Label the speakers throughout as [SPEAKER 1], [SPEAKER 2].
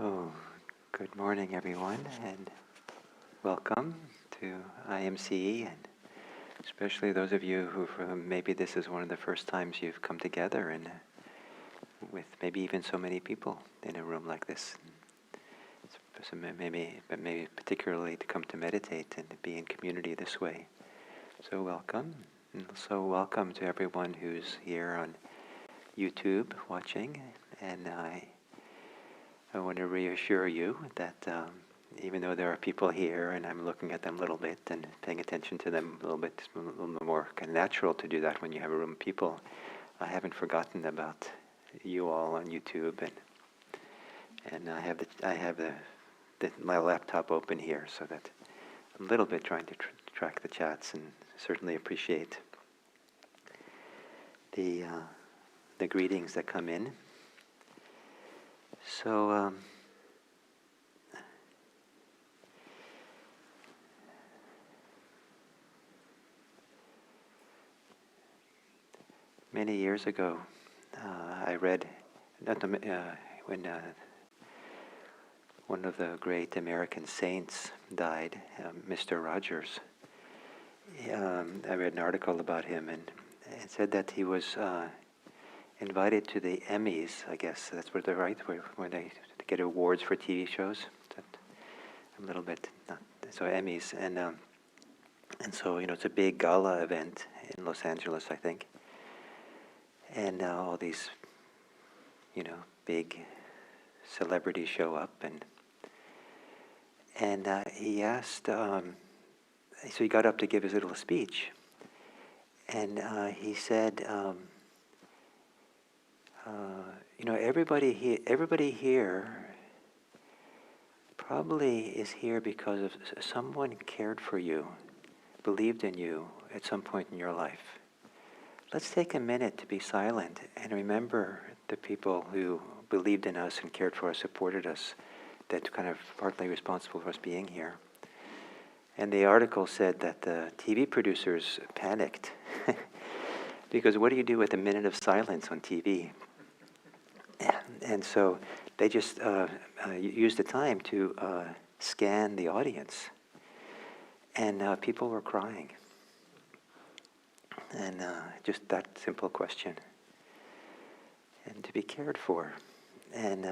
[SPEAKER 1] Oh, good morning, everyone, and welcome to IMC, and especially those of you who, for whom maybe this is one of the first times you've come together, and with maybe even so many people in a room like this. So maybe particularly to come to meditate and to be in community this way. So welcome, and also welcome to everyone who's here on YouTube watching, and I want to reassure you that even though there are people here and I'm looking at them a little bit and paying attention to them a little bit more kind of natural to do that when you have a room of people, I haven't forgotten about you all on YouTube, and I have my laptop open here so that I'm a little bit trying to track the chats, and certainly appreciate the greetings that come in. So many years ago, I read when one of the great American saints died, Mr. Rogers. I read an article about him, and it said that he was invited to the Emmys. I guess that's what they're right, where they get awards for TV shows. A little bit, so Emmys, and so it's a big gala event in Los Angeles, I think, and all these big celebrities show up, and he asked. So he got up to give his little speech, and he said, everybody here probably is here because of someone cared for you, believed in you at some point in your life. Let's take a minute to be silent and remember the people who believed in us and cared for us, supported us, that kind of partly responsible for us being here. And the article said that the TV producers panicked because what do you do with a minute of silence on TV? And so they just used the time to scan the audience, and people were crying. And just that simple question, and to be cared for. And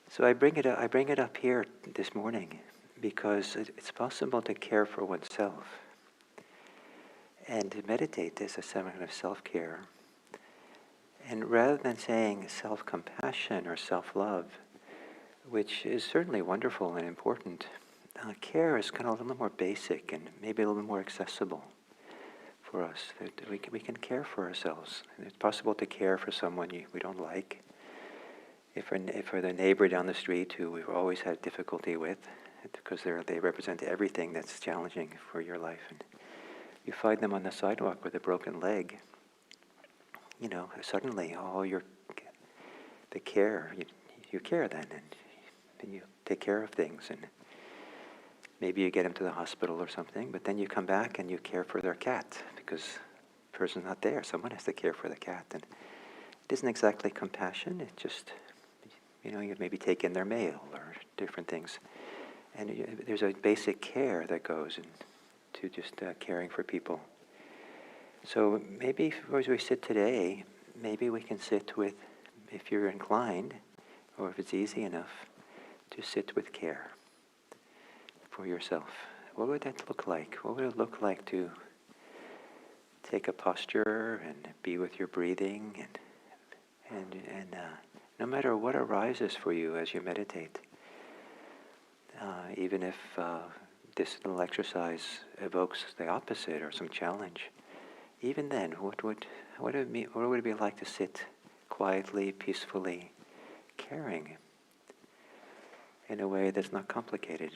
[SPEAKER 1] so I bring it up here this morning because it's possible to care for oneself and to meditate as a kind of self-care. And rather than saying self-compassion or self-love, which is certainly wonderful and important, care is kind of a little more basic and maybe a little more accessible for us. That we can care for ourselves. And it's possible to care for someone we don't like. If we're the neighbor down the street who we've always had difficulty with, because they represent everything that's challenging for your life, and you find them on the sidewalk with a broken leg, suddenly the care, you care then, and you take care of things, and maybe you get them to the hospital or something, but then you come back and you care for their cat, because the person's not there, someone has to care for the cat, and it isn't exactly compassion, it just, you maybe take in their mail or different things, and there's a basic care that goes into just caring for people. So maybe as we sit today, maybe we can sit with, if you're inclined, or if it's easy enough, to sit with care for yourself. What would that look like? What would it look like to take a posture and be with your breathing, and no matter what arises for you as you meditate, even if this little exercise evokes the opposite or some challenge, even then, what would it be like to sit quietly, peacefully, caring in a way that's not complicated,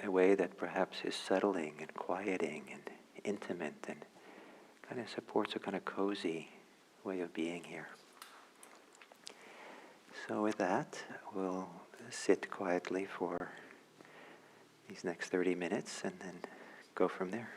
[SPEAKER 1] a way that perhaps is settling and quieting and intimate and kind of supports a kind of cozy way of being here. So with that, we'll sit quietly for these next 30 minutes and then go from there.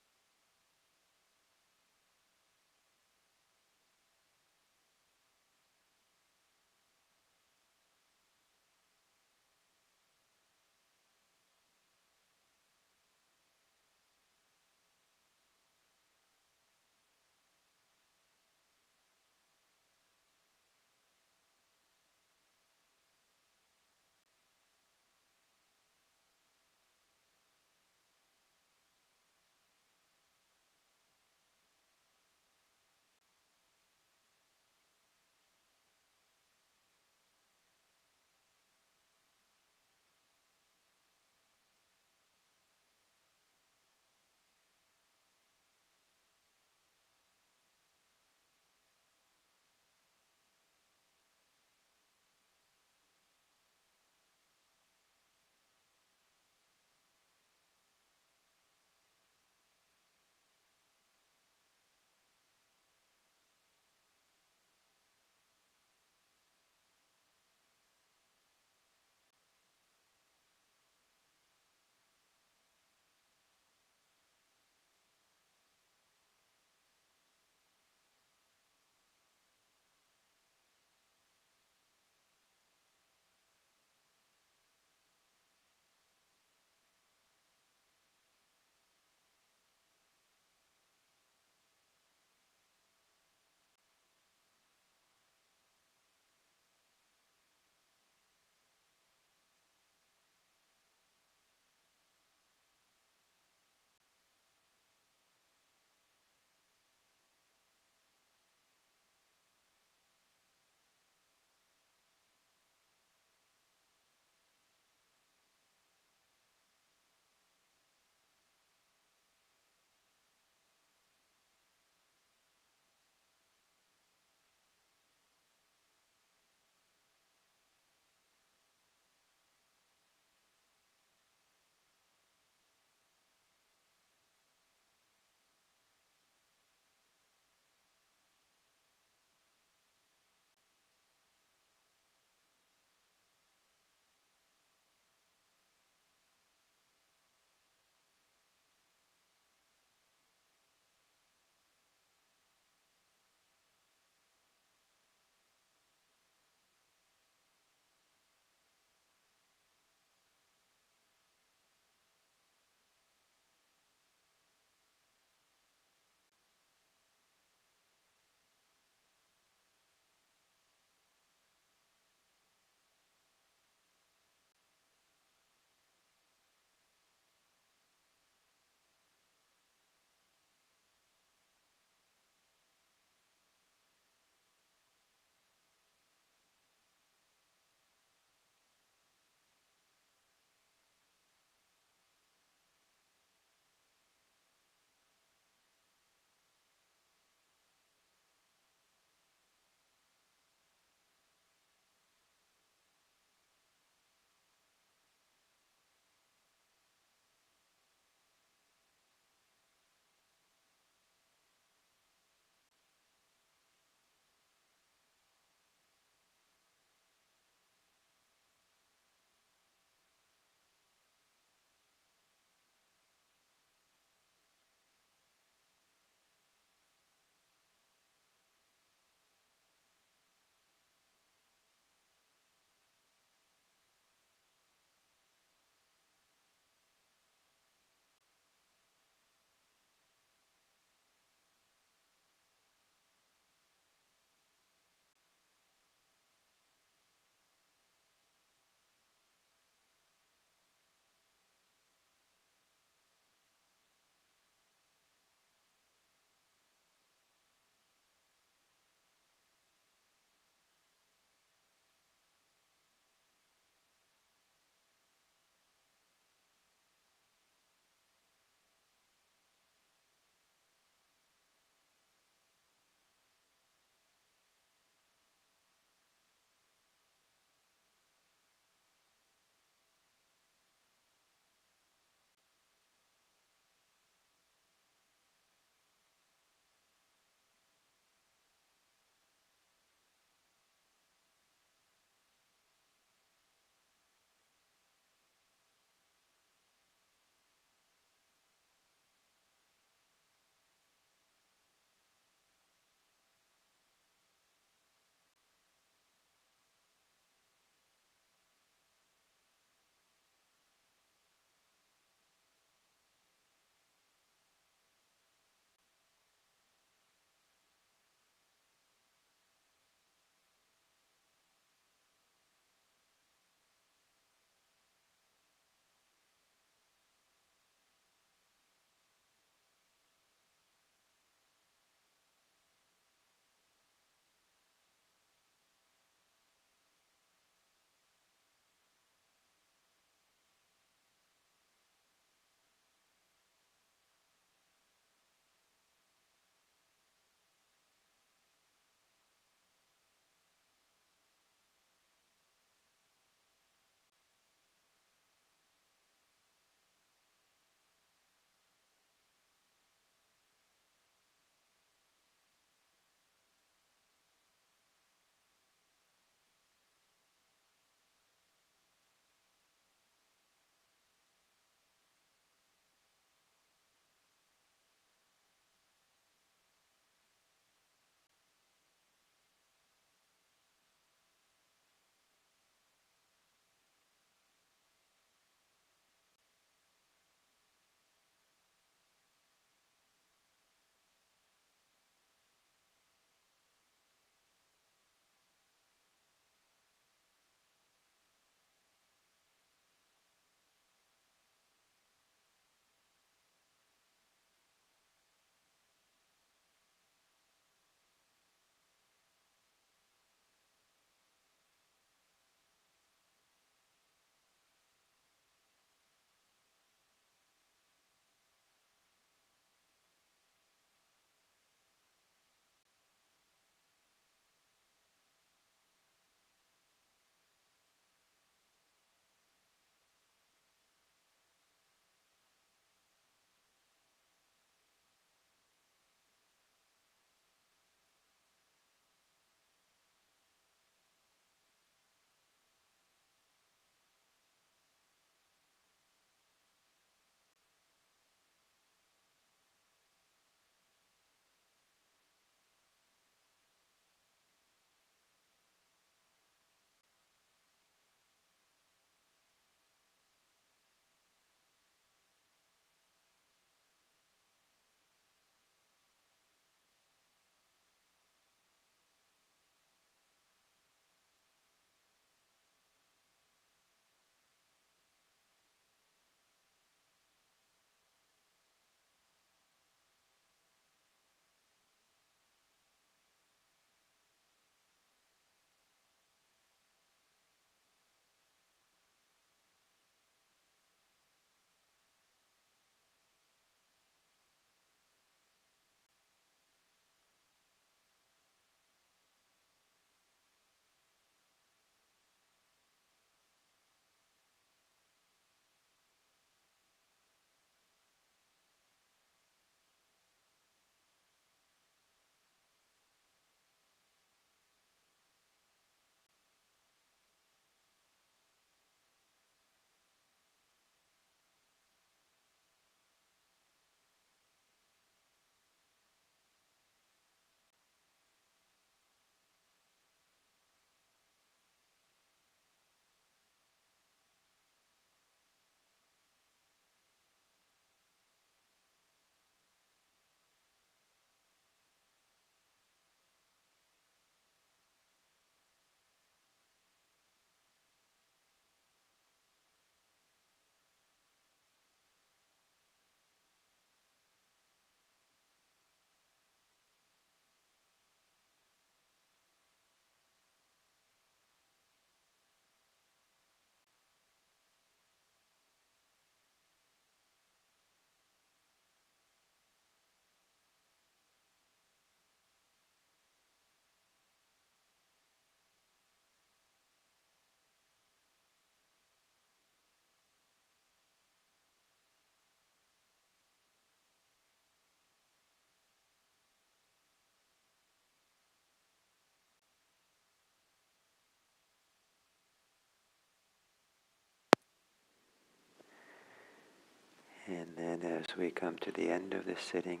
[SPEAKER 1] And then as we come to the end of this sitting,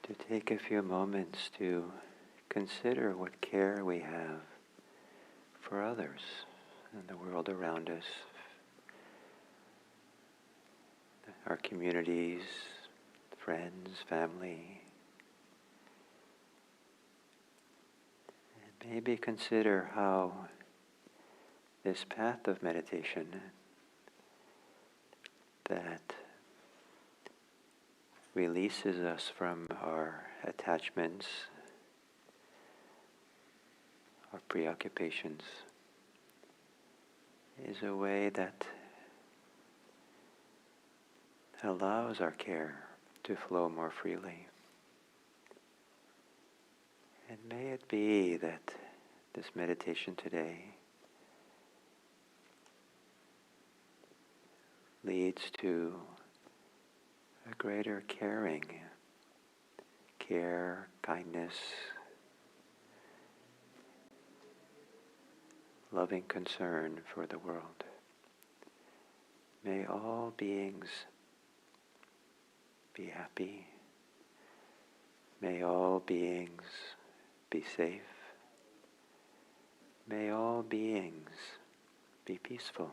[SPEAKER 1] to take a few moments to consider what care we have for others and the world around us, our communities, friends, family. And maybe consider how this path of meditation that releases us from our attachments, our preoccupations, is a way that allows our care to flow more freely. And may it be that this meditation today leads to a greater caring, care, kindness, loving concern for the world. May all beings be happy. May all beings be safe. May all beings be peaceful.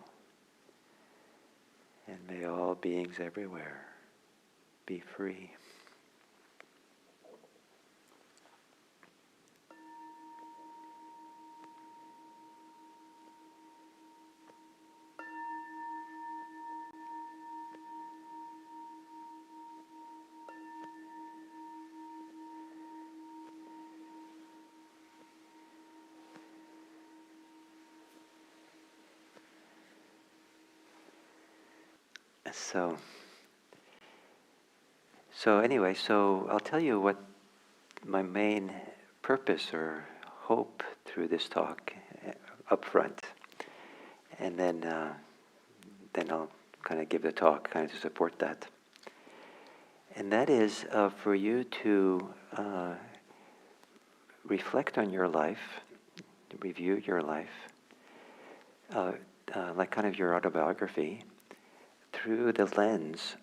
[SPEAKER 1] And may all beings everywhere be free. So anyway, I'll tell you what my main purpose or hope through this talk up front, and then I'll kind of give the talk kind of to support that. And that is for you to reflect on your life, review your life, like kind of your autobiography, through the lens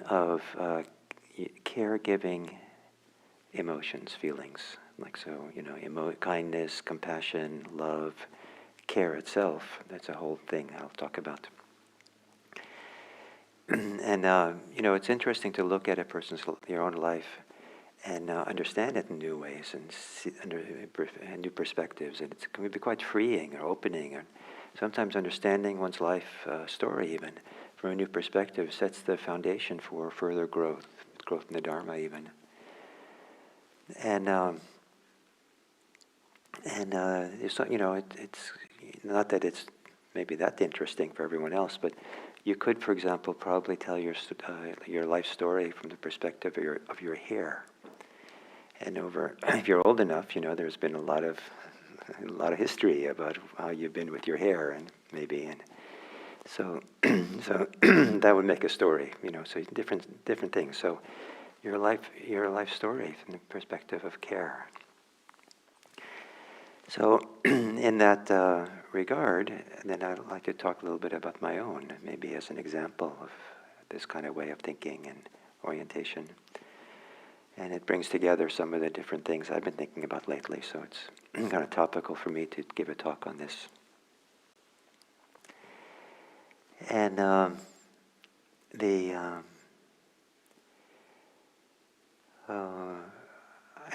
[SPEAKER 1] of caregiving emotions, feelings. Like so, kindness, compassion, love, care itself. That's a whole thing I'll talk about. And, it's interesting to look at your own life and understand it in new ways and see and new perspectives. And it can be quite freeing or opening. And sometimes understanding one's life story even from a new perspective sets the foundation for further growth in the Dharma even. And it's not that it's maybe that interesting for everyone else, but you could, for example, probably tell your life story from the perspective of your hair. And if you're old enough, there's been a lot of history about how you've been with your hair, and so that would make a story. So different things. So your life story from the perspective of care. So in that regard, then I'd like to talk a little bit about my own, maybe as an example of this kind of way of thinking and orientation. And it brings together some of the different things I've been thinking about lately, so it's kind of topical for me to give a talk on this. And I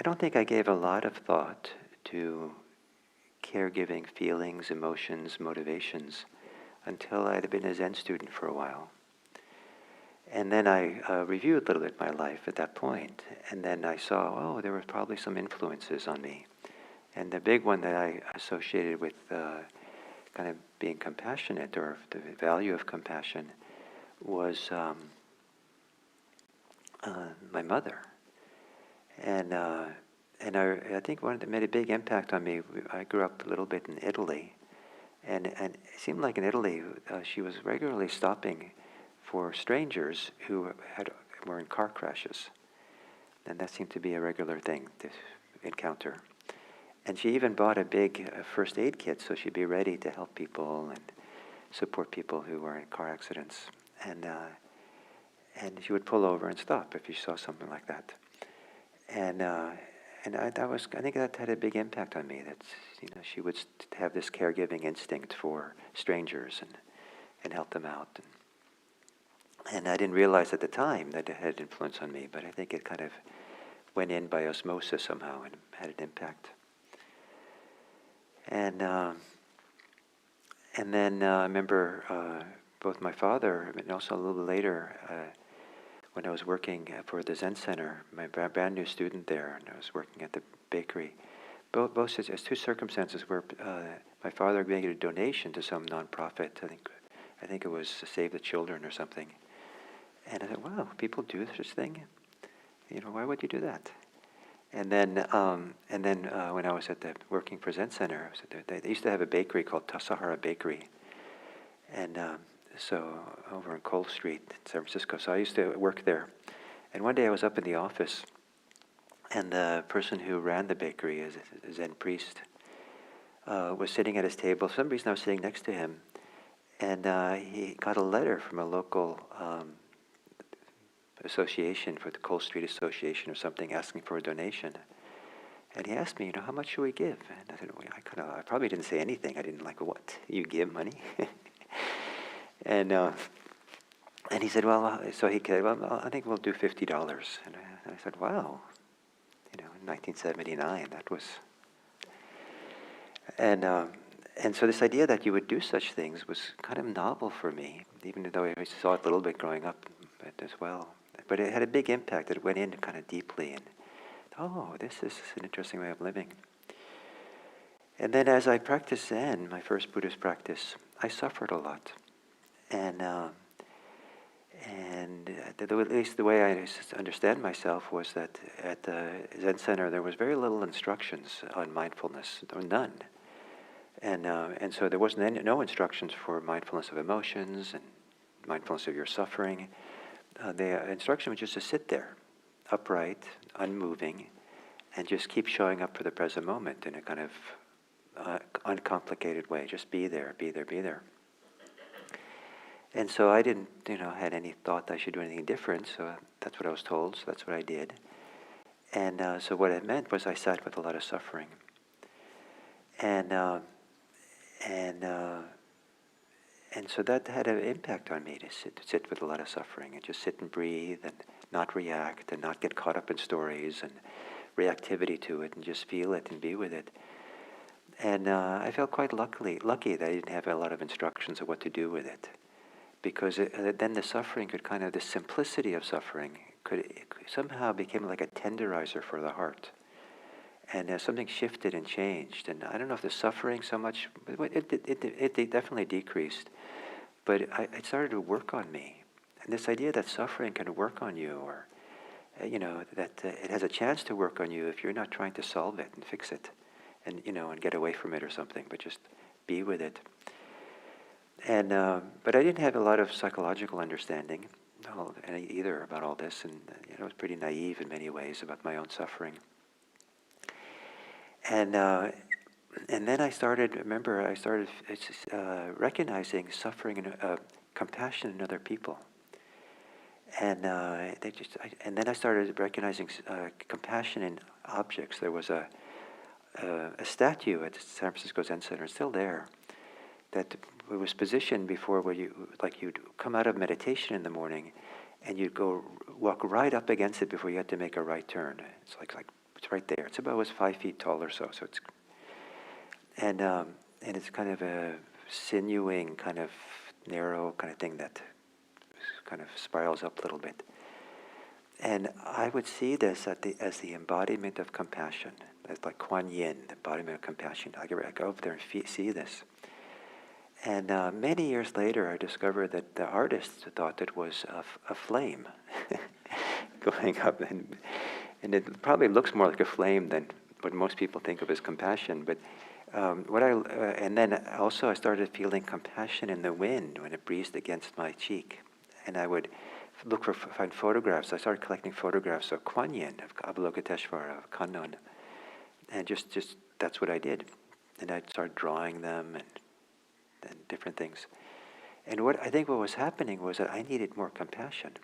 [SPEAKER 1] don't think I gave a lot of thought to caregiving feelings, emotions, motivations until I had been a Zen student for a while. And then I reviewed a little bit my life at that point, and then I saw, there were probably some influences on me. And the big one that I associated with kind of being compassionate, or the value of compassion, was my mother. And I think one that made a big impact on me, I grew up a little bit in Italy, and it seemed like in Italy she was regularly stopping for strangers who were in car crashes. And that seemed to be a regular thing to encounter. And she even bought a big first aid kit so she'd be ready to help people. And support people who were in car accidents. And she would pull over and stop if you saw something like that. And I think that had a big impact on me. That she would have this caregiving instinct for strangers and help them out. And I didn't realize at the time that it had influence on me, but I think it kind of went in by osmosis somehow and had an impact. And then I remember both my father and also a little later when I was working for the Zen Center, my brand new student there, and I was working at the bakery. Both as two circumstances where my father made a donation to some nonprofit. I think it was Save the Children or something. And I thought, wow, people do such thing. Why would you do that? And then when I was working for Zen Center, they used to have a bakery called Tassajara Bakery, and so over on Cole Street in San Francisco. So I used to work there. And one day I was up in the office, and the person who ran the bakery, a Zen priest, was sitting at his table. For some reason I was sitting next to him, and he got a letter from a local association, for the Cole Street Association or something, asking for a donation. And he asked me, how much should we give? And I said, well, I probably didn't say anything. I didn't what? You give money? And he said, so he said, I think we'll do $50. And I said, wow, in 1979, that was. And so this idea that you would do such things was kind of novel for me, even though I saw it a little bit growing up as well. But it had a big impact. It went in kind of deeply, and this is an interesting way of living. And then as I practiced Zen, my first Buddhist practice, I suffered a lot. And at least the way I understand myself was that at the Zen Center there was very little instructions on mindfulness, or none. And so there wasn't no instructions for mindfulness of emotions and mindfulness of your suffering. The instruction was just to sit there, upright, unmoving, and just keep showing up for the present moment in a kind of uncomplicated way. Just be there, be there, be there. And so I didn't, had any thought that I should do anything different. So that's what I was told. So that's what I did. And so what it meant was I sat with a lot of suffering. And so that had an impact on me, to sit with a lot of suffering and just sit and breathe and not react and not get caught up in stories and reactivity to it, and just feel it and be with it. And I felt quite lucky that I didn't have a lot of instructions of what to do with it, because then the suffering could the simplicity of suffering could somehow became like a tenderizer for the heart. And something shifted and changed. And I don't know if the suffering so much, it definitely decreased. But it started to work on me. And this idea that suffering can work on you, or, that it has a chance to work on you if you're not trying to solve it and fix it, and, and get away from it or something, but just be with it. And but I didn't have a lot of psychological understanding either about all this. And, I was pretty naive in many ways about my own suffering. And then I started recognizing suffering and compassion in other people. And then I started recognizing compassion in objects. There was a statue at the San Francisco Zen Center, still there, that was positioned before where you'd come out of meditation in the morning, and you'd walk right up against it before you had to make a right turn. It's like it's right there. It was 5 feet tall or so. So it's and it's kind of a sinewing, kind of narrow kind of thing that kind of spirals up a little bit. And I would see this as the embodiment of compassion. That's like Kuan Yin, the embodiment of compassion. I go up there and see this. And many years later, I discovered that the artist thought it was a flame going up, and it probably looks more like a flame than what most people think of as compassion. But and then also I started feeling compassion in the wind when it breezed against my cheek, and I would find photographs. I started collecting photographs of Kuan Yin, of Avalokiteshvara, of Kannon, and just that's what I did. And I started drawing them and different things. And what was happening was that I needed more compassion.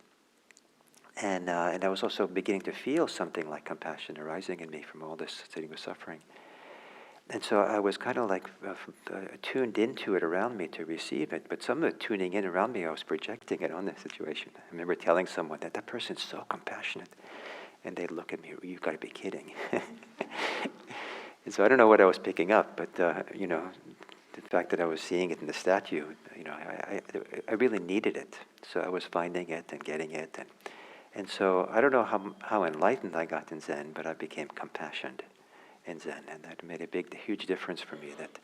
[SPEAKER 1] And I was also beginning to feel something like compassion arising in me from all this sitting with suffering. And so I was kind of like tuned into it around me to receive it, but some of the tuning in around me, I was projecting it on the situation. I remember telling someone that person's so compassionate, and they'd look at me, "You've got to be kidding." And so I don't know what I was picking up, but the fact that I was seeing it in the statue, I really needed it. So I was finding it and getting it, and so I don't know how enlightened I got in Zen, but I became compassionate in Zen, and that made a huge difference for me. That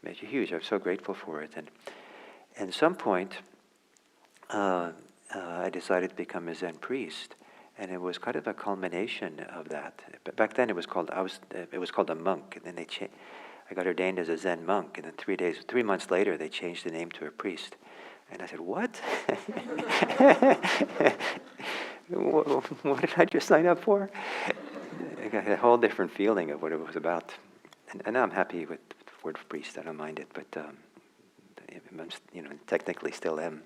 [SPEAKER 1] made a huge. I'm so grateful for it. And at some point, I decided to become a Zen priest, and it was kind of a culmination of that. But back then, it was called a monk, and then I got ordained as a Zen monk, and then 3 months later, they changed the name to a priest. And I said, "What? What did I just sign up for?" I got a whole different feeling of what it was about. And now I'm happy with the word priest. I don't mind it, but I'm, technically still am.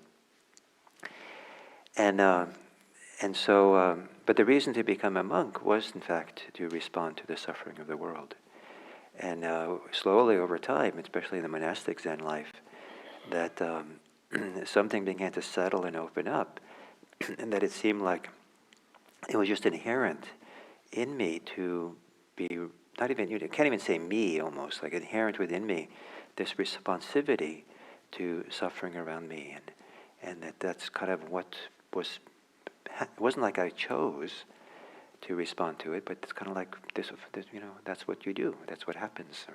[SPEAKER 1] And so, but the reason to become a monk was, in fact, to respond to the suffering of the world. And slowly over time, especially in the monastic Zen life, that something began to settle and open up, and that it seemed like it was just inherent in me to be, not even, you can't even say me almost, like inherent within me, this responsivity to suffering around me. And that's kind of what was, it wasn't like I chose to respond to it, but it's kind of like this, that's what you do, that's what happens.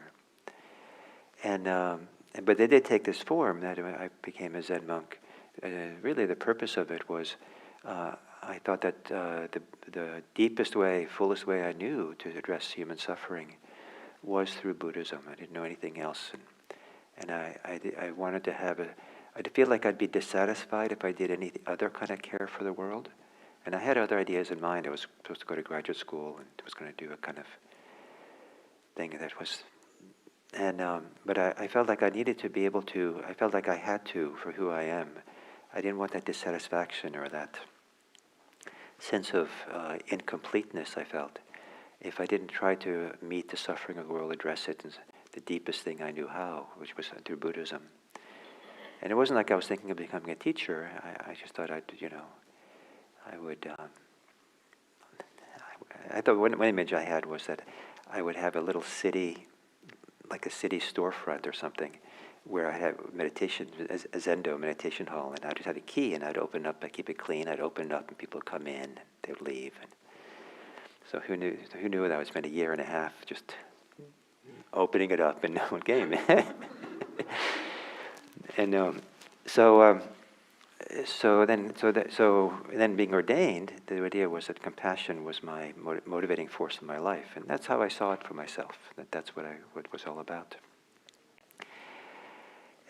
[SPEAKER 1] But they did take this form that I became a Zen monk. Really the purpose of it was, I thought that the deepest way, fullest way I knew to address human suffering was through Buddhism. I didn't know anything else, and I wanted to have I'd feel like I'd be dissatisfied if I did any other kind of care for the world. And I had other ideas in mind. I was supposed to go to graduate school and was going to do a kind of thing that was, but I felt like I needed to be able to. I felt like I had to for who I am. I didn't want that dissatisfaction or that sense of incompleteness I felt if I didn't try to meet the suffering of the world, address it, and the deepest thing I knew how, which was through Buddhism. And it wasn't like I was thinking of becoming a teacher. I just thought I would. I thought one image I had was that I would have a little city, like a city storefront or something, where I had meditation, a Zendo meditation hall, and I just had a key, and I'd open up, I'd keep it clean, I'd open it up, and people would come in, and they would leave. And so who knew that I would spend a year and a half just opening it up, and no one came. And so then being ordained, the idea was that compassion was my motivating force in my life, and that's how I saw it for myself. That's what it was all about.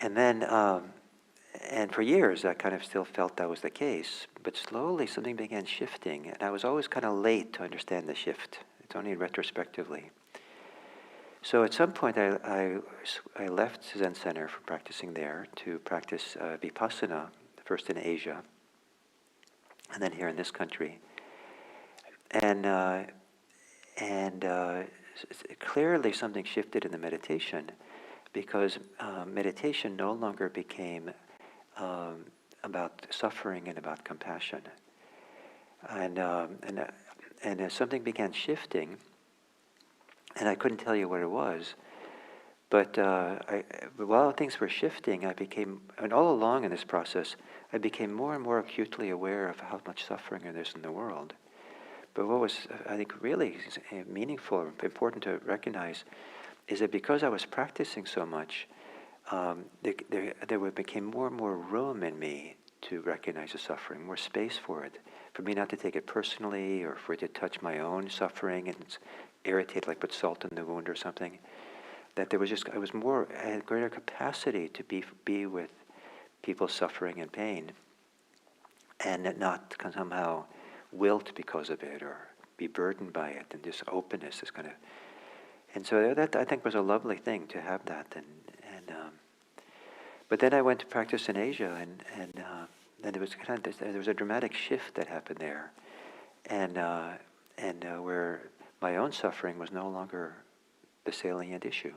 [SPEAKER 1] And then, and for years, I kind of still felt that was the case. But slowly, something began shifting, and I was always kind of late to understand the shift. It's only retrospectively. So at some point, I left Zen Center from practicing there to practice Vipassana, first in Asia, and then here in this country. And clearly, something shifted in the meditation, because meditation no longer became about suffering and about compassion, and something began shifting, and I couldn't tell you what it was, but while things were shifting, and all along in this process, I became more and more acutely aware of how much suffering there is in the world. But what was, I think, really meaningful, important to recognize, is that because I was practicing so much, there became more and more room in me to recognize the suffering, more space for it, for me not to take it personally, or for it to touch my own suffering and irritate, like put salt in the wound or something. That I had greater capacity to be with people's suffering and pain, and not somehow wilt because of it, or be burdened by it, and just openness, this kind of. And so that, I think, was a lovely thing to have that. But then I went to practice in Asia, and then there was a dramatic shift that happened there, and where my own suffering was no longer the salient issue,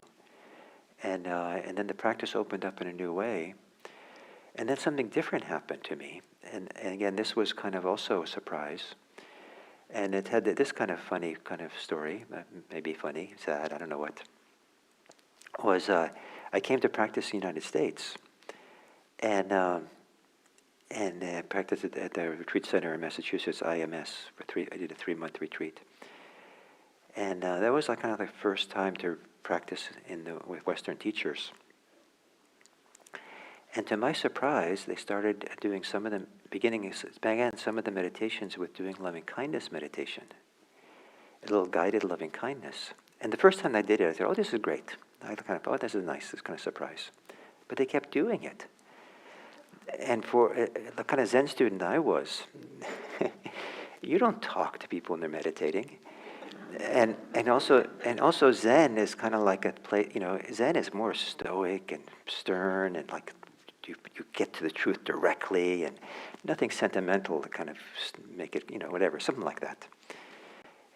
[SPEAKER 1] and then the practice opened up in a new way, and then something different happened to me, and again this was kind of also a surprise, and it had this kind of funny kind of story, maybe funny, sad, I don't know what. Was I came to practice in the United States, and practiced at the retreat center in Massachusetts, IMS. I did a 3-month retreat, and that was like kind of the first time to practice with Western teachers. And to my surprise, they started doing began some of the meditations with doing loving kindness meditation, a little guided loving kindness. And the first time I did it, I thought, "Oh, this is great." I kind of, "Oh, this is nice." This kind of surprise, but they kept doing it. And for the kind of Zen student I was, you don't talk to people when they're meditating, and also Zen is kind of like a place. Zen is more stoic and stern, and like you get to the truth directly, and nothing sentimental to kind of make it, whatever, something like that.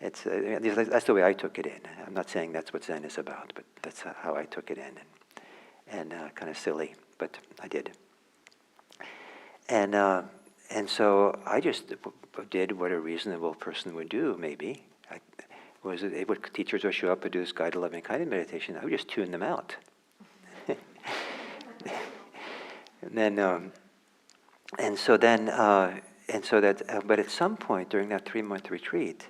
[SPEAKER 1] It's that's the way I took it in. I'm not saying that's what Zen is about, but that's how I took it in, and kind of silly, but I did. And so I just did what a reasonable person would do. Maybe teachers would show up and do this guided loving kindness meditation. I would just tune them out. But at some point during that 3-month retreat,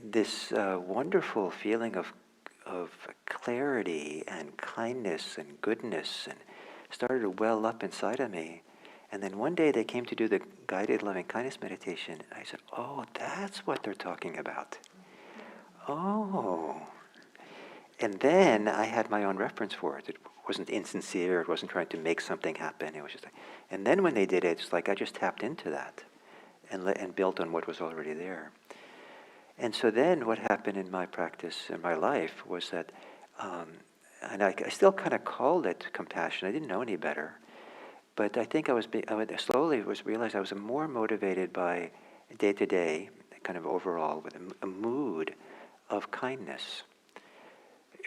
[SPEAKER 1] this wonderful feeling of clarity and kindness and goodness and started to well up inside of me. And then one day they came to do the guided loving kindness meditation. I said, "Oh, that's what they're talking about. Oh." And then I had my own reference for it. It wasn't insincere. It wasn't trying to make something happen. It was just like, and then when they did it, it's like I just tapped into that and built on what was already there. And so then what happened in my practice, in my life, was that, and I still kind of called it compassion. I didn't know any better. But I think I slowly realized I was more motivated by day-to-day, kind of overall, with a mood of kindness.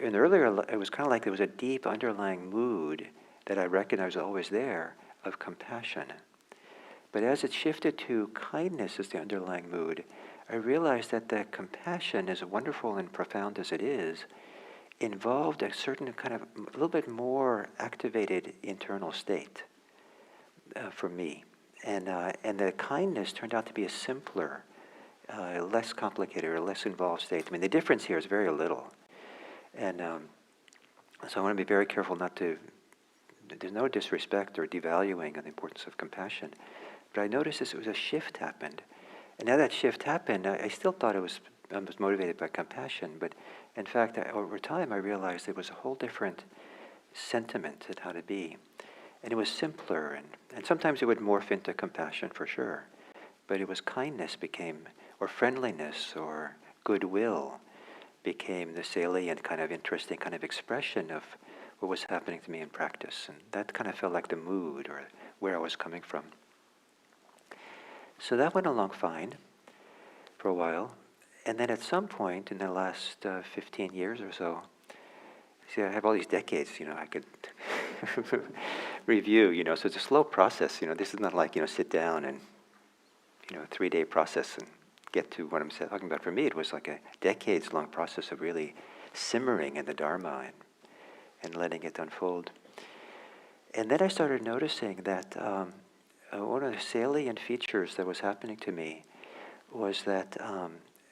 [SPEAKER 1] And earlier, it was kind of like there was a deep underlying mood that I recognized was always there, of compassion. But as it shifted to kindness as the underlying mood, I realized that the compassion, as wonderful and profound as it is, involved a certain kind of a little bit more activated internal state for me. And the kindness turned out to be a simpler, less complicated or less involved state. I mean, the difference here is very little. And so I want to be very careful not to, there's no disrespect or devaluing of the importance of compassion. But I noticed this, it was a shift happened. And now that shift happened, I still thought I was motivated by compassion, but in fact, over time I realized it was a whole different sentiment at how to be. And it was simpler, and sometimes it would morph into compassion for sure, but it was kindness or friendliness or goodwill became the salient kind of interesting kind of expression of what was happening to me in practice. And that kind of felt like the mood or where I was coming from. So that went along fine for a while. And then at some point in the last 15 years or so, see, I have all these decades, I could review, so it's a slow process, this is not like, sit down and, a 3-day process and get to what I'm talking about. For me, it was like a decades-long process of really simmering in the Dharma and letting it unfold. And then I started noticing that one of the salient features that was happening to me was that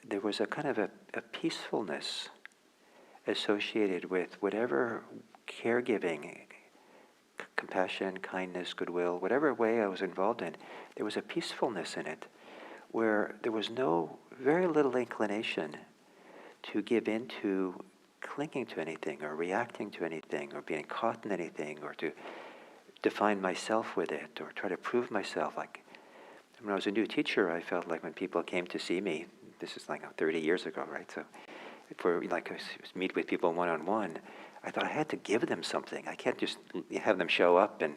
[SPEAKER 1] there was a kind of a peacefulness associated with whatever caregiving, compassion, kindness, goodwill, whatever way I was involved in, there was a peacefulness in it where there was very little inclination to give into clinging to anything or reacting to anything or being caught in anything or to define myself with it or try to prove myself. Like when I was a new teacher, I felt like when people came to see me, this is like 30 years ago, right? So for I meet with people one-on-one, I thought I had to give them something. I can't just have them show up and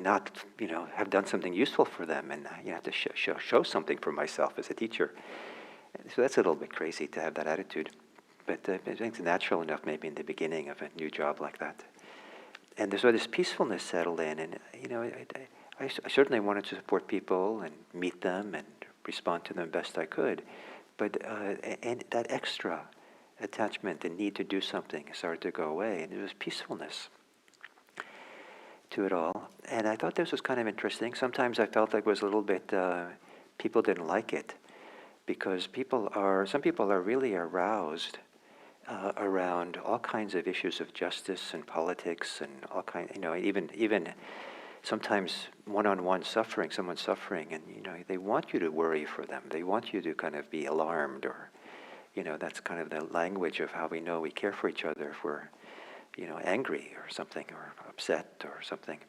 [SPEAKER 1] not, have done something useful for them, and have to show something for myself as a teacher. So that's a little bit crazy to have that attitude, but I think it's natural enough maybe in the beginning of a new job like that. And so this peacefulness settled in, and I certainly wanted to support people and meet them and respond to them best I could, but and that extra attachment, the need to do something, started to go away, and there was peacefulness to it all. And I thought this was kind of interesting. Sometimes I felt like it was a little bit, people didn't like it, because some people are really aroused around all kinds of issues of justice and politics and all kinds, even sometimes one-on-one suffering, someone suffering, and they want you to worry for them. They want you to kind of be alarmed, or that's kind of the language of how we know we care for each other if we're angry or something, or upset or something.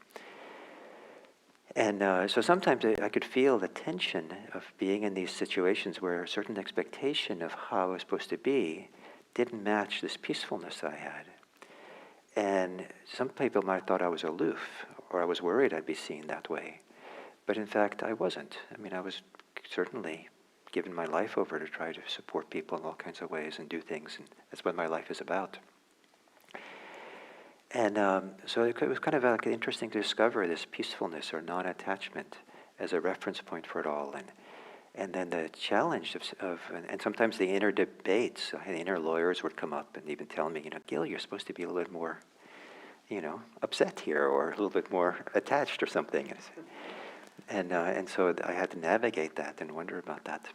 [SPEAKER 1] And so sometimes I could feel the tension of being in these situations where a certain expectation of how I was supposed to be didn't match this peacefulness I had. And some people might have thought I was aloof, or I was worried I'd be seen that way. But in fact, I wasn't. I was certainly giving my life over to try to support people in all kinds of ways and do things, and that's what my life is about. And so it was kind of interesting to discover this peacefulness or non-attachment as a reference point for it all. And then the challenge and sometimes the inner debates, the inner lawyers would come up and even tell me, Gil, you're supposed to be a little bit more, upset here, or a little bit more attached or something. And so I had to navigate that and wonder about that.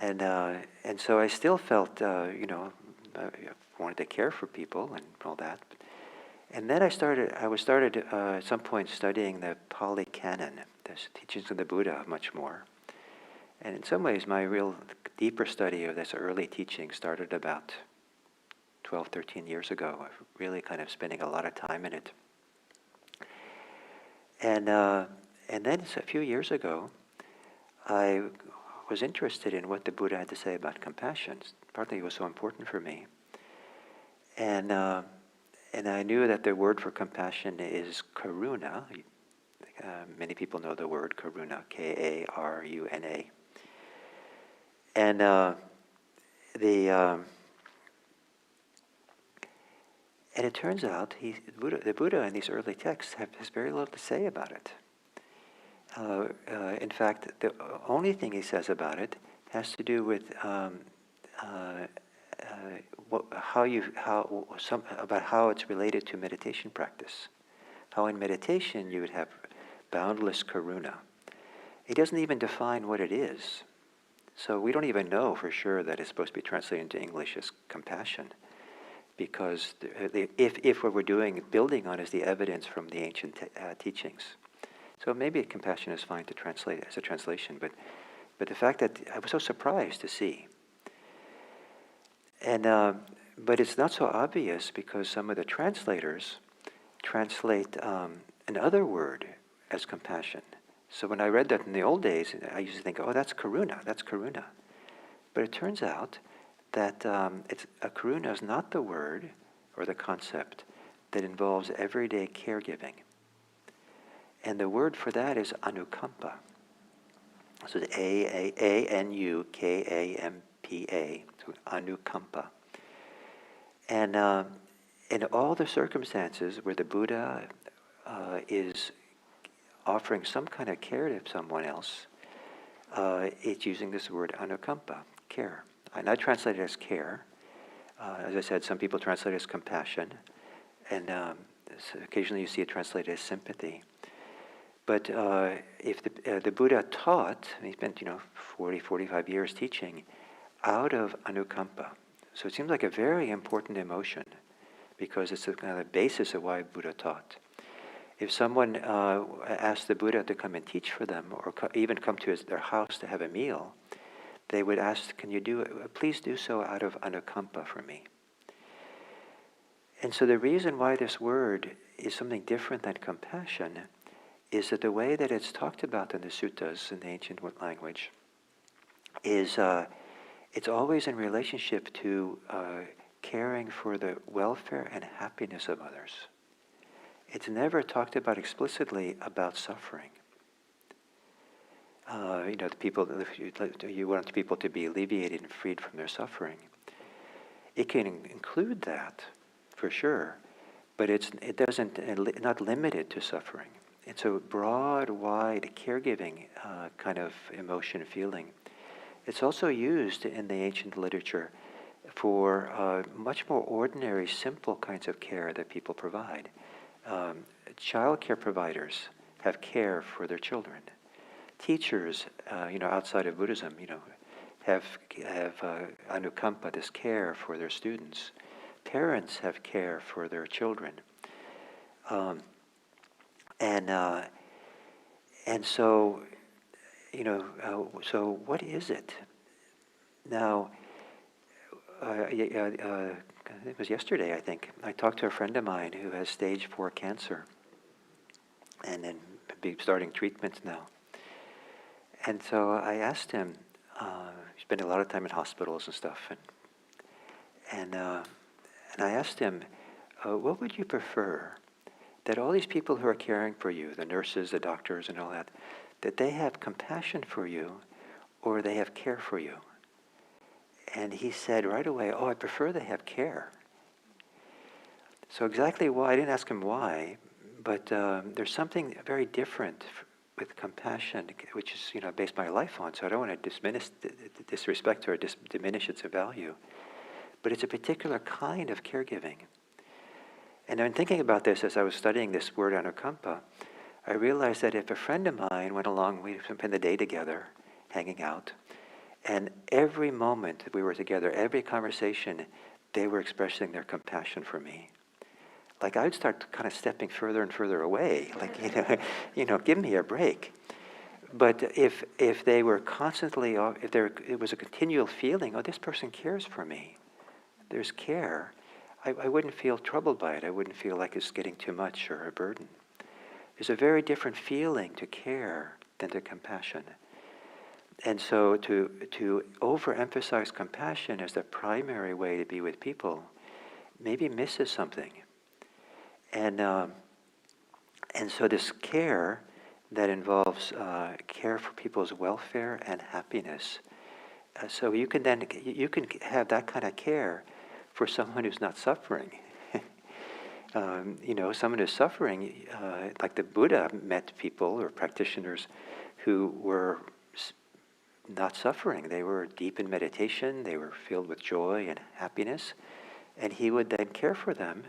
[SPEAKER 1] And so I still felt, I wanted to care for people and all that. And then I started at some point studying the Pali Canon, the teachings of the Buddha, much more. And in some ways, my real deeper study of this early teaching started about 12, 13 years ago, really kind of spending a lot of time in it. And then a few years ago, I was interested in what the Buddha had to say about compassion. Partly it was so important for me. And I knew that the word for compassion is karuna. Many people know the word karuna, K-A-R-U-N-A. And and it turns out the Buddha in these early texts has very little to say about it. In fact, the only thing he says about it has to do with about how it's related to meditation practice. How in meditation you would have boundless karuna. He doesn't even define what it is. So we don't even know for sure that it's supposed to be translated into English as compassion, because if what we're building on is the evidence from the ancient teachings. So maybe compassion is fine to translate as a translation, but the fact that I was so surprised to see. And but it's not so obvious, because some of the translators translate another word as compassion. So when I read that in the old days, I used to think, oh, that's karuna. But it turns out that karuna is not the word or the concept that involves everyday caregiving. And the word for that is anukampa. So it's A-N-U-K-A-M-P-A, so anukampa. And in all the circumstances where the Buddha is offering some kind of care to someone else, it's using this word anukampa, care. And I translate it as care. As I said, some people translate it as compassion, and so occasionally you see it translated as sympathy. But if the Buddha taught, he spent 40, 45 years teaching out of anukampa. So it seems like a very important emotion, because it's the kind of the basis of why Buddha taught. If someone asked the Buddha to come and teach for them, or even come to their house to have a meal, they would ask, "Can you please do so out of anukampa for me?" And so the reason why this word is something different than compassion is that the way that it's talked about in the suttas, in the ancient language, is it's always in relationship to caring for the welfare and happiness of others. It's never talked about explicitly about suffering. The people, you want people to be alleviated and freed from their suffering. It can include that, for sure, but it doesn't, not limited to suffering. It's a broad, wide caregiving kind of emotion and feeling. It's also used in the ancient literature for much more ordinary, simple kinds of care that people provide. Child care providers have care for their children. Teachers, outside of Buddhism, have anukampa, this care for their students. Parents have care for their children. And so, so what is it? Now, it was yesterday, I think, I talked to a friend of mine who has stage 4 cancer and then be starting treatments now. And so I asked him, he spent a lot of time in hospitals and stuff, and I asked him, what would you prefer? That all these people who are caring for you, the nurses, the doctors, and all that they have compassion for you, or they have care for you? And he said right away, I prefer they have care. So exactly why, I didn't ask him why, but there's something very different with compassion, which is based my life on, so I don't want to disrespect or diminish its value. But it's a particular kind of caregiving. And in thinking about this, as I was studying this word anukampa, I realized that if a friend of mine went along, we spent the day together, hanging out, and every moment that we were together, every conversation, they were expressing their compassion for me. Like I would start kind of stepping further and further away, like, give me a break. But if they were constantly, it was a continual feeling, this person cares for me, there's care, I wouldn't feel troubled by it. I wouldn't feel like it's getting too much or a burden. There's a very different feeling to care than to compassion. And so to overemphasize compassion as the primary way to be with people maybe misses something. And so this care that involves care for people's welfare and happiness. So you can have that kind of care for someone who's not suffering. Someone who's suffering, like the Buddha met people or practitioners who were not suffering. They were deep in meditation, they were filled with joy and happiness, and he would then care for them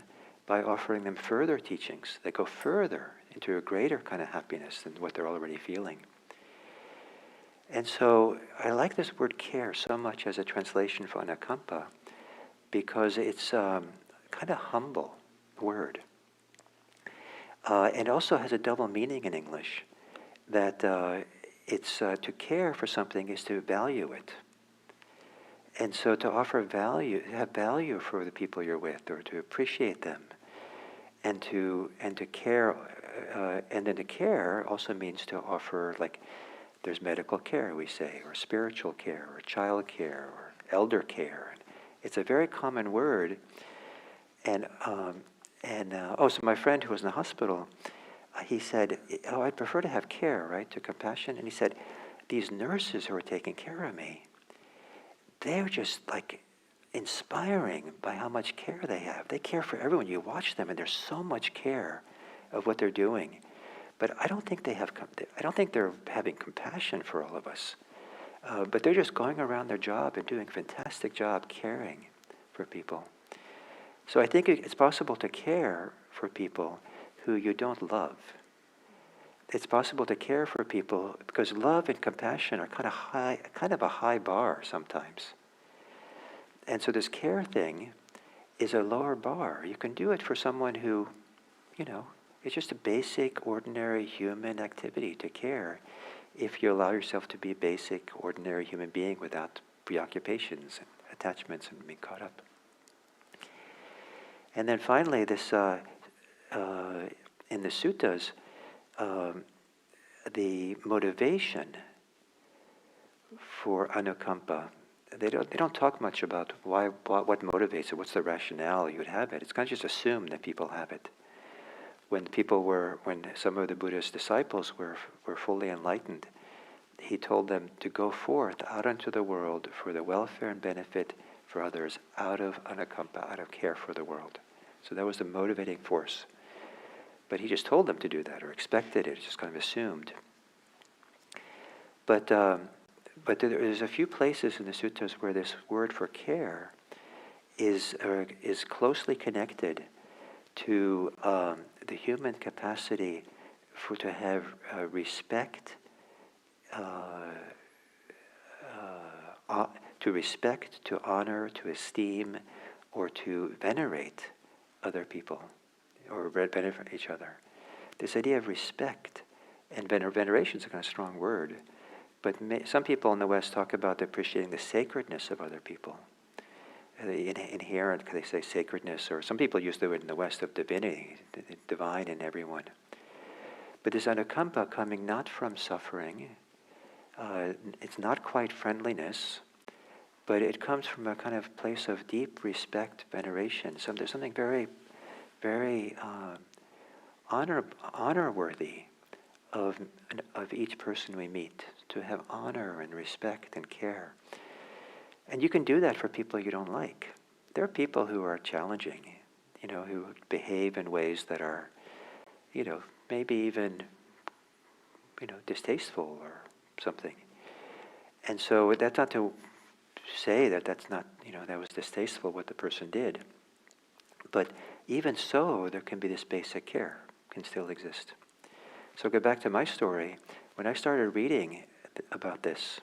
[SPEAKER 1] by offering them further teachings that go further into a greater kind of happiness than what they're already feeling. And so I like this word care so much as a translation for anukampa, because it's kind of humble word. And also has a double meaning in English, that it's to care for something is to value it. And so to offer value, have value for the people you're with, or to appreciate them, and to care, and then to care also means to offer, like, there's medical care, we say, or spiritual care, or child care, or elder care. It's a very common word. And so my friend who was in the hospital, he said, I'd prefer to have care, right, to compassion. And he said, these nurses who are taking care of me, they're just like inspiring by how much care they have. They care for everyone. You watch them, and there's so much care of what they're doing. But I don't think they're having compassion for all of us. But they're just going around their job and doing a fantastic job caring for people. So I think it's possible to care for people who you don't love. It's possible to care for people because love and compassion are kind of a high bar sometimes. And so this care thing is a lower bar. You can do it for someone who, it's just a basic, ordinary human activity to care if you allow yourself to be a basic, ordinary human being without preoccupations and attachments and being caught up. And then finally, this in the suttas, the motivation for anukampa they don't talk much about what motivates it, what's the rationale you would have it. It's kind of just assumed that people have it. When some of the Buddha's disciples were fully enlightened, he told them to go forth out into the world for the welfare and benefit for others, out of anukampa, out of care for the world. So that was the motivating force. But he just told them to do that, or expected it, just kind of assumed. But there's a few places in the suttas where this word for care is closely connected to the human capacity to have respect, to respect, to honor, to esteem, or to venerate other people, or benefit each other. This idea of respect and veneration is a kind of strong word, but some people in the West talk about appreciating the sacredness of other people. The inherent, they say, sacredness, or some people use the word in the West of divinity, divine in everyone. But this anukampa coming not from suffering, it's not quite friendliness, but it comes from a kind of place of deep respect, veneration. There's something very, very honor-worthy of each person we meet, to have honor and respect and care. And you can do that for people you don't like. There are people who are challenging, who behave in ways that are, maybe even, distasteful or something. And so that's not to say that's not, that was distasteful what the person did. But even so, there can be this basic care, can still exist. So go back to my story. When I started reading about this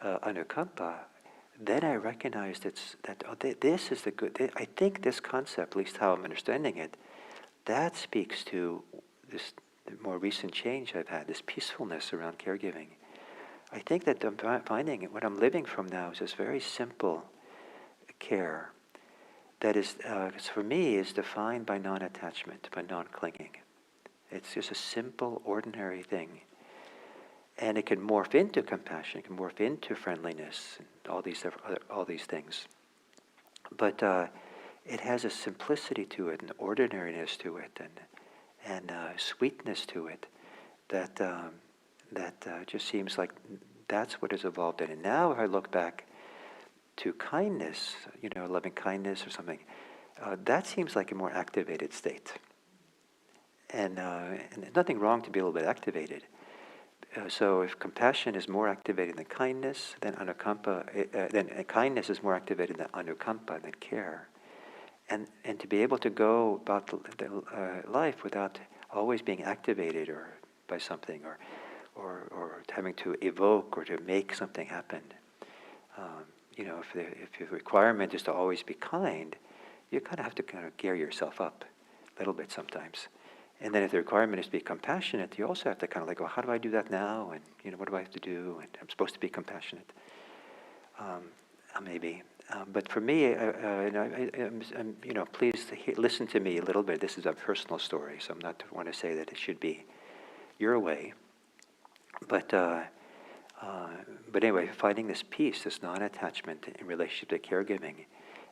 [SPEAKER 1] anukampa, then I recognized this is the good. I think this concept, at least how I'm understanding it, that speaks to this more recent change I've had, this peacefulness around caregiving. I think that I'm finding what I'm living from now is this very simple care that is, for me, is defined by non-attachment, by non-clinging. It's just a simple, ordinary thing. And it can morph into compassion, it can morph into friendliness, and all these things. But it has a simplicity to it, an ordinariness to it, and sweetness to it that just seems like that's what has evolved in. And now if I look back to kindness, loving kindness or something, that seems like a more activated state. And there's nothing wrong to be a little bit activated. So if compassion is more activated than kindness, then kindness is more activated than anukampa, than care. And to be able to go about life without always being activated or by something, or having to evoke or to make something happen. If the requirement is to always be kind, you kind of have to kind of gear yourself up a little bit sometimes. And then if the requirement is to be compassionate, you also have to kind of like, well, how do I do that now? And what do I have to do? And I'm supposed to be compassionate. Maybe. But for me, please listen to me a little bit. This is a personal story, so I'm not want to say that it should be your way. But anyway, finding this peace, this non-attachment in relationship to caregiving,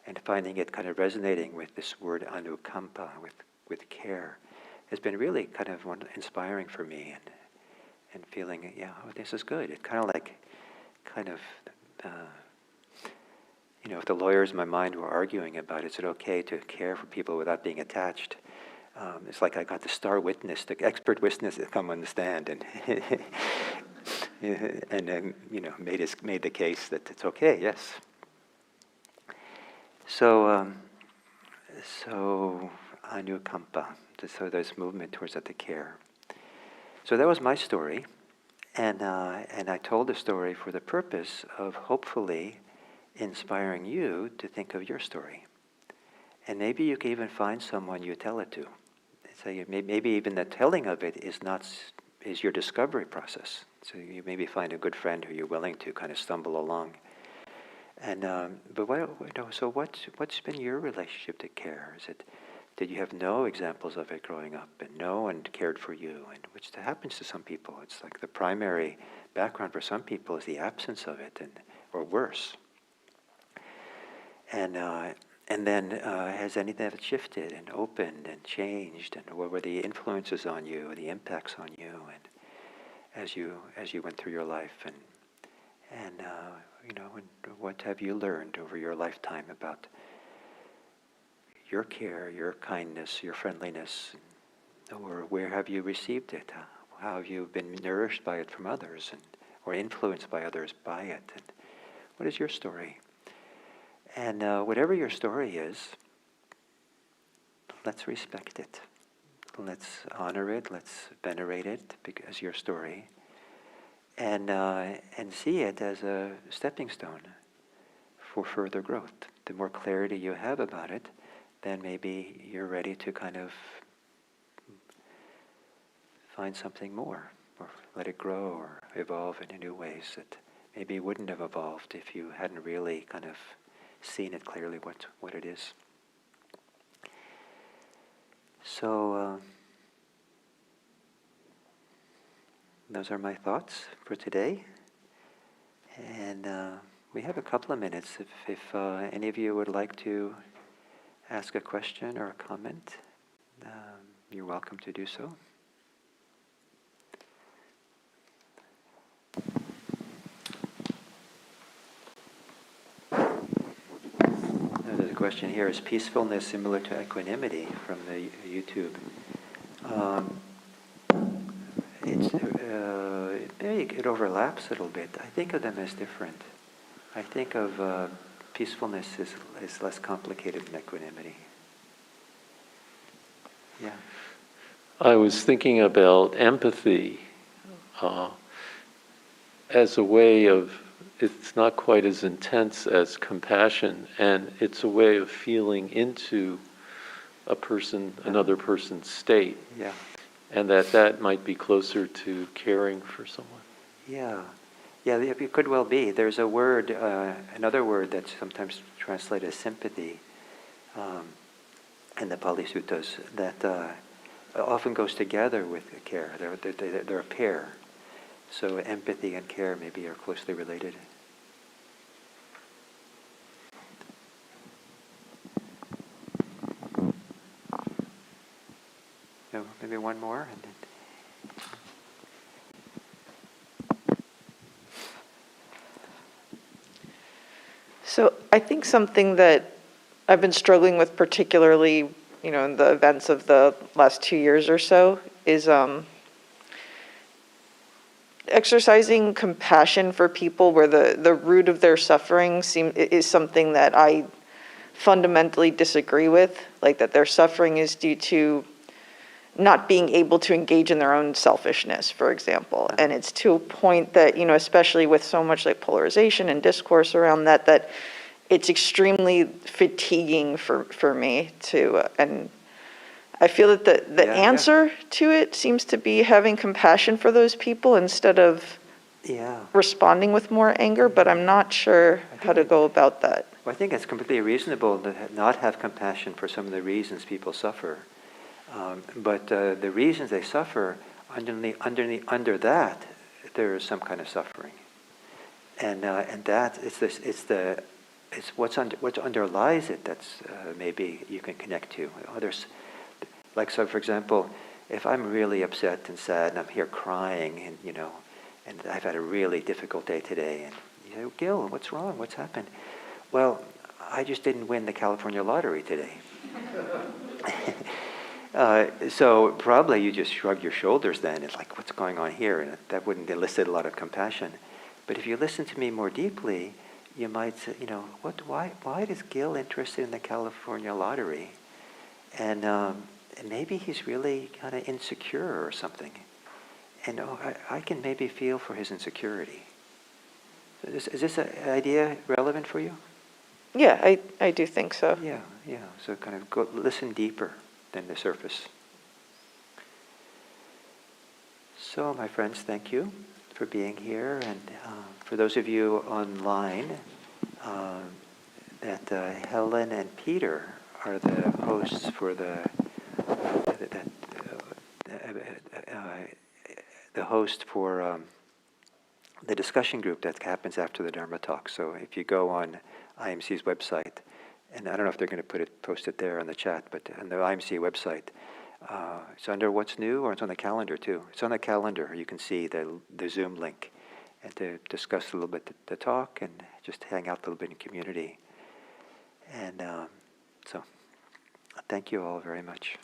[SPEAKER 1] and finding it kind of resonating with this word anukampa, with care, has been really kind of inspiring for me, and feeling, this is good. It's kind of if the lawyers in my mind were arguing about is it okay to care for people without being attached, it's like I got the star witness, the expert witness to come on the stand and made the case that it's okay. Yes. So anukampa. So there's movement towards that, the care. So that was my story, and I told the story for the purpose of hopefully inspiring you to think of your story. And maybe you can even find someone you tell it to. So maybe even the telling of it is your discovery process. So you maybe find a good friend who you're willing to kind of stumble along. And so what's been your relationship to care? Did you have no examples of it growing up, and no one cared for you? And which happens to some people. It's like the primary background for some people is the absence of it, or worse. And and then has anything that shifted and opened and changed, and what were the influences on you, the impacts on you, and as you went through your life, and and what have you learned over your lifetime about your care, your kindness, your friendliness, or where have you received it? How have you been nourished by it from others, or influenced by others by it? And what is your story? And whatever your story is, let's respect it. Let's honor it. Let's venerate it as your story, and see it as a stepping stone for further growth. The more clarity you have about it, then maybe you're ready to kind of find something more, or let it grow or evolve in new ways that maybe wouldn't have evolved if you hadn't really kind of seen it clearly what it is. So those are my thoughts for today. And we have a couple of minutes. If any of you would like to ask a question or a comment, you're welcome to do so. There's a question here: is peacefulness similar to equanimity, from the YouTube? Maybe it overlaps a little bit. I think of them as different. I think of peacefulness is less complicated than equanimity. Yeah.
[SPEAKER 2] I was thinking about empathy as a way of, it's not quite as intense as compassion, and it's a way of feeling into another person's state.
[SPEAKER 1] Yeah.
[SPEAKER 2] And that might be closer to caring for someone.
[SPEAKER 1] Yeah. Yeah, it could well be. There's a word, another word that's sometimes translated as sympathy in the Pali Suttas that often goes together with care. They're a pair. So empathy and care maybe are closely related. So maybe one more, and then.
[SPEAKER 3] So I think something that I've been struggling with, particularly, in the events of the last 2 years or so, is exercising compassion for people where the root of their suffering is something that I fundamentally disagree with, like that their suffering is due to not being able to engage in their own selfishness, for example. And it's to a point that, especially with so much like polarization and discourse around that it's extremely fatiguing for me and I feel that the answer to it seems to be having compassion for those people instead of responding with more anger, but I'm not sure how to go about that.
[SPEAKER 1] Well, I think it's completely reasonable to not have compassion for some of the reasons people suffer. But the reasons they suffer, under that, there is some kind of suffering, and that it's what underlies it that's maybe you can connect to. Others, so for example, if I'm really upset and sad and I'm here crying and I've had a really difficult day today, and you say, Gil, what's wrong? What's happened? Well, I just didn't win the California lottery today. So probably you just shrug your shoulders then. It's like, what's going on here? And that wouldn't elicit a lot of compassion. But if you listen to me more deeply, you might say, why is Gil interested in the California lottery? And maybe he's really kind of insecure or something. And I can maybe feel for his insecurity. Is this an idea relevant for you?
[SPEAKER 3] Yeah, I do think so.
[SPEAKER 1] Yeah. So kind of listen deeper than the surface. So, my friends, thank you for being here, and for those of you online, that Helen and Peter are the hosts for the host for the discussion group that happens after the Dharma talk. So, if you go on IMC's website, and I don't know if they're going to post it there on the chat, but on the IMC website, it's under What's New, or it's on the calendar too. It's on the calendar. You can see the Zoom link, and to discuss a little bit the talk and just hang out a little bit in community. And so, thank you all very much.